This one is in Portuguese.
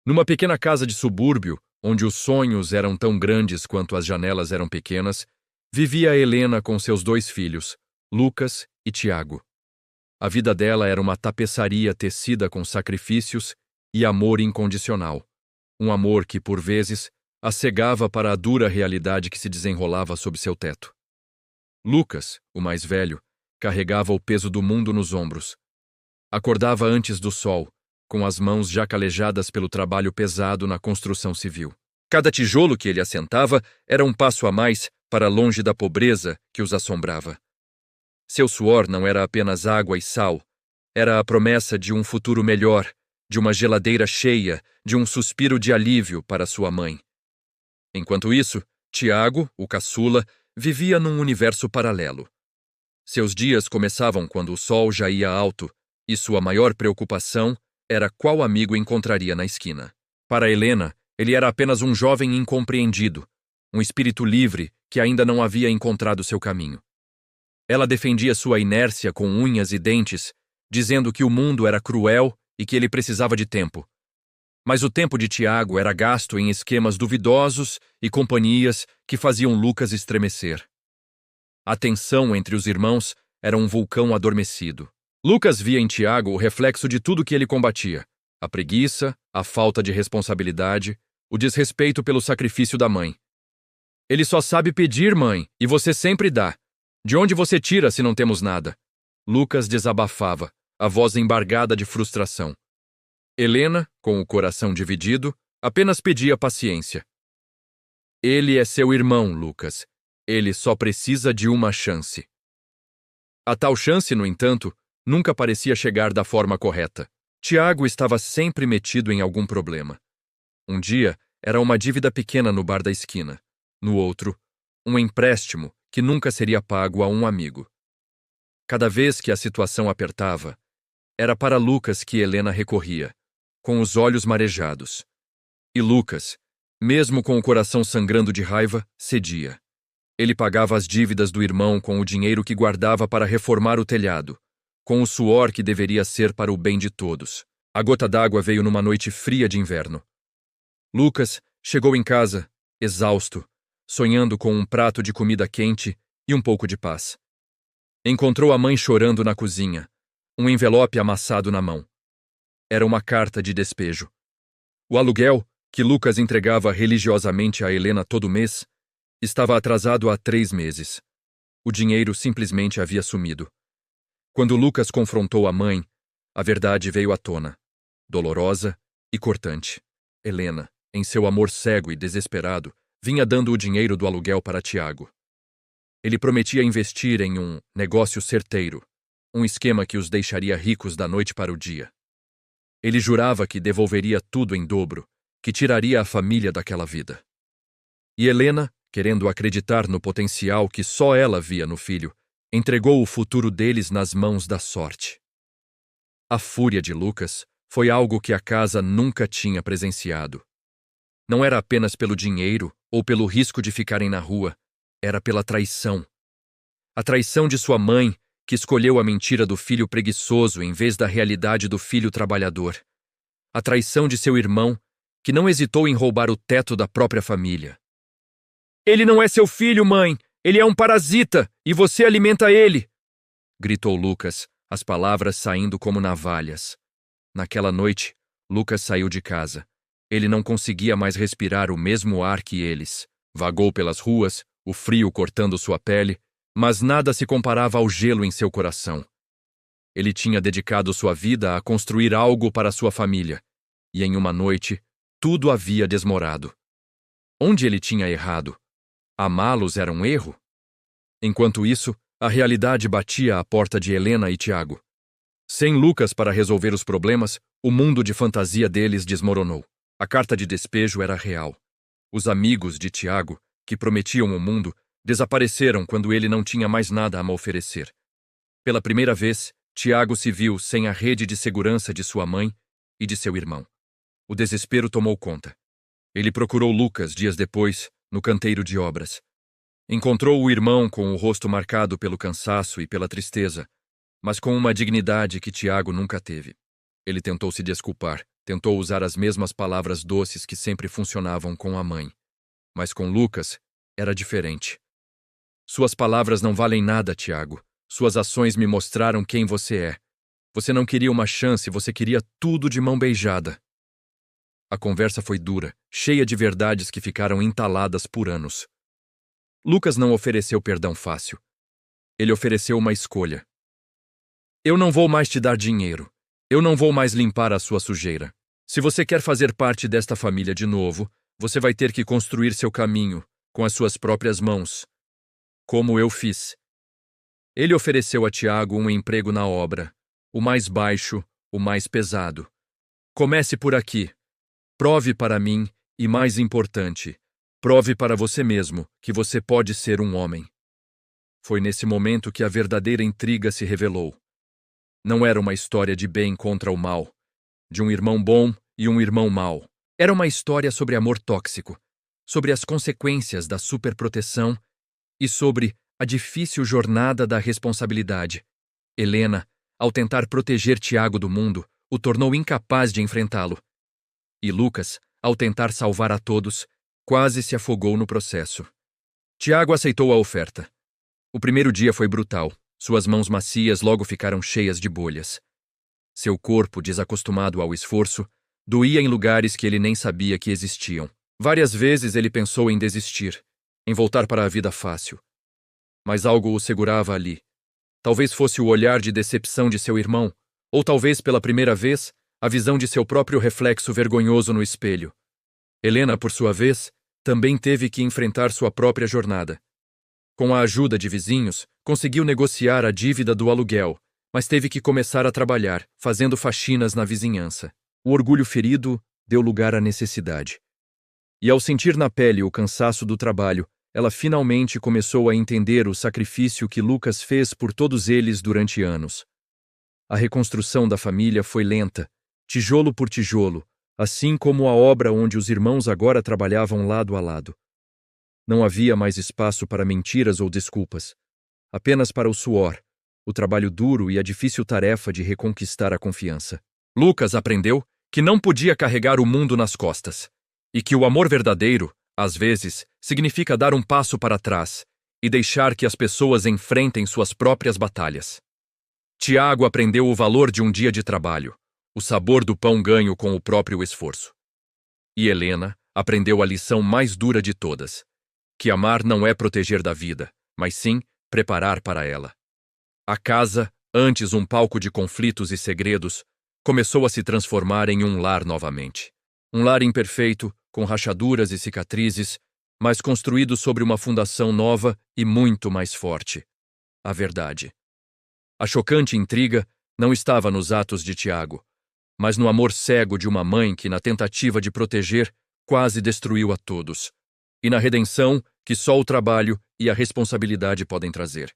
Numa pequena casa de subúrbio, onde os sonhos eram tão grandes quanto as janelas eram pequenas, vivia Helena com seus 2 filhos, Lucas e Tiago. A vida dela era uma tapeçaria tecida com sacrifícios e amor incondicional. Um amor que, por vezes, a cegava para a dura realidade que se desenrolava sob seu teto. Lucas, o mais velho, carregava o peso do mundo nos ombros. Acordava antes do sol, com as mãos já calejadas pelo trabalho pesado na construção civil. Cada tijolo que ele assentava era um passo a mais para longe da pobreza que os assombrava. Seu suor não era apenas água e sal, era a promessa de um futuro melhor, de uma geladeira cheia, de um suspiro de alívio para sua mãe. Enquanto isso, Tiago, o caçula, vivia num universo paralelo. Seus dias começavam quando o sol já ia alto, e sua maior preocupação era qual amigo encontraria na esquina. Para Helena, ele era apenas um jovem incompreendido, um espírito livre que ainda não havia encontrado seu caminho. Ela defendia sua inércia com unhas e dentes, dizendo que o mundo era cruel e que ele precisava de tempo. Mas o tempo de Tiago era gasto em esquemas duvidosos e companhias que faziam Lucas estremecer. A tensão entre os irmãos era um vulcão adormecido. Lucas via em Tiago o reflexo de tudo que ele combatia: a preguiça, a falta de responsabilidade, o desrespeito pelo sacrifício da mãe. Ele só sabe pedir, mãe, e você sempre dá. De onde você tira se não temos nada? Lucas desabafava, a voz embargada de frustração. Helena, com o coração dividido, apenas pedia paciência. Ele é seu irmão, Lucas. Ele só precisa de uma chance. A tal chance, no entanto, nunca parecia chegar da forma correta. Tiago estava sempre metido em algum problema. Um dia, era uma dívida pequena no bar da esquina. No outro, um empréstimo que nunca seria pago a um amigo. Cada vez que a situação apertava, era para Lucas que Helena recorria, com os olhos marejados. E Lucas, mesmo com o coração sangrando de raiva, cedia. Ele pagava as dívidas do irmão com o dinheiro que guardava para reformar o telhado, com o suor que deveria ser para o bem de todos. A gota d'água veio numa noite fria de inverno. Lucas chegou em casa, exausto, sonhando com um prato de comida quente e um pouco de paz. Encontrou a mãe chorando na cozinha, um envelope amassado na mão. Era uma carta de despejo. O aluguel, que Lucas entregava religiosamente a Helena todo mês, estava atrasado há 3 meses. O dinheiro simplesmente havia sumido. Quando Lucas confrontou a mãe, a verdade veio à tona, dolorosa e cortante. Helena, em seu amor cego e desesperado, vinha dando o dinheiro do aluguel para Tiago. Ele prometia investir em um negócio certeiro, um esquema que os deixaria ricos da noite para o dia. Ele jurava que devolveria tudo em dobro, que tiraria a família daquela vida. E Helena, querendo acreditar no potencial que só ela via no filho, entregou o futuro deles nas mãos da sorte. A fúria de Lucas foi algo que a casa nunca tinha presenciado. Não era apenas pelo dinheiro ou pelo risco de ficarem na rua, era pela traição. A traição de sua mãe, que escolheu a mentira do filho preguiçoso em vez da realidade do filho trabalhador. A traição de seu irmão, que não hesitou em roubar o teto da própria família. Ele não é seu filho, mãe! Ele é um parasita, e você alimenta ele! Gritou Lucas, as palavras saindo como navalhas. Naquela noite, Lucas saiu de casa. Ele não conseguia mais respirar o mesmo ar que eles. Vagou pelas ruas, o frio cortando sua pele, mas nada se comparava ao gelo em seu coração. Ele tinha dedicado sua vida a construir algo para sua família, e em uma noite, tudo havia desmorado. Onde ele tinha errado? Amá-los era um erro? Enquanto isso, a realidade batia à porta de Helena e Tiago. Sem Lucas para resolver os problemas, o mundo de fantasia deles desmoronou. A carta de despejo era real. Os amigos de Tiago, que prometiam o mundo, desapareceram quando ele não tinha mais nada a oferecer. Pela primeira vez, Tiago se viu sem a rede de segurança de sua mãe e de seu irmão. O desespero tomou conta. Ele procurou Lucas dias depois, no canteiro de obras. Encontrou o irmão com o rosto marcado pelo cansaço e pela tristeza, mas com uma dignidade que Tiago nunca teve. Ele tentou se desculpar, Tentou usar as mesmas palavras doces que sempre funcionavam com a mãe. Mas com Lucas, era diferente. Suas palavras não valem nada, Tiago. Suas ações me mostraram quem você é. Você não queria uma chance, você queria tudo de mão beijada. A conversa foi dura, cheia de verdades que ficaram entaladas por anos. Lucas não ofereceu perdão fácil. Ele ofereceu uma escolha. Eu não vou mais te dar dinheiro. Eu não vou mais limpar a sua sujeira. Se você quer fazer parte desta família de novo, você vai ter que construir seu caminho com as suas próprias mãos, como eu fiz. Ele ofereceu a Tiago um emprego na obra, o mais baixo, o mais pesado. Comece por aqui. Prove para mim e, mais importante, prove para você mesmo que você pode ser um homem. Foi nesse momento que a verdadeira intriga se revelou. Não era uma história de bem contra o mal, de um irmão bom e um irmão mau. Era uma história sobre amor tóxico, sobre as consequências da superproteção e sobre a difícil jornada da responsabilidade. Helena, ao tentar proteger Tiago do mundo, o tornou incapaz de enfrentá-lo. E Lucas, ao tentar salvar a todos, quase se afogou no processo. Tiago aceitou a oferta. O primeiro dia foi brutal. Suas mãos macias logo ficaram cheias de bolhas. Seu corpo, desacostumado ao esforço, doía em lugares que ele nem sabia que existiam. Várias vezes ele pensou em desistir, em voltar para a vida fácil. Mas algo o segurava ali. Talvez fosse o olhar de decepção de seu irmão, ou talvez, pela primeira vez, a visão de seu próprio reflexo vergonhoso no espelho. Helena, por sua vez, também teve que enfrentar sua própria jornada. Com a ajuda de vizinhos, conseguiu negociar a dívida do aluguel, mas teve que começar a trabalhar, fazendo faxinas na vizinhança. O orgulho ferido deu lugar à necessidade. E ao sentir na pele o cansaço do trabalho, ela finalmente começou a entender o sacrifício que Lucas fez por todos eles durante anos. A reconstrução da família foi lenta, tijolo por tijolo, assim como a obra onde os irmãos agora trabalhavam lado a lado. Não havia mais espaço para mentiras ou desculpas, apenas para o suor, o trabalho duro e a difícil tarefa de reconquistar a confiança. Lucas aprendeu que não podia carregar o mundo nas costas, e que o amor verdadeiro, às vezes, significa dar um passo para trás e deixar que as pessoas enfrentem suas próprias batalhas. Tiago aprendeu o valor de um dia de trabalho, o sabor do pão ganho com o próprio esforço. E Helena aprendeu a lição mais dura de todas, que amar não é proteger da vida, mas sim preparar para ela. A casa, antes um palco de conflitos e segredos, começou a se transformar em um lar novamente. Um lar imperfeito, com rachaduras e cicatrizes, mas construído sobre uma fundação nova e muito mais forte: a verdade. A chocante intriga não estava nos atos de Tiago, mas no amor cego de uma mãe que, na tentativa de proteger, quase destruiu a todos, e na redenção que só o trabalho e a responsabilidade podem trazer.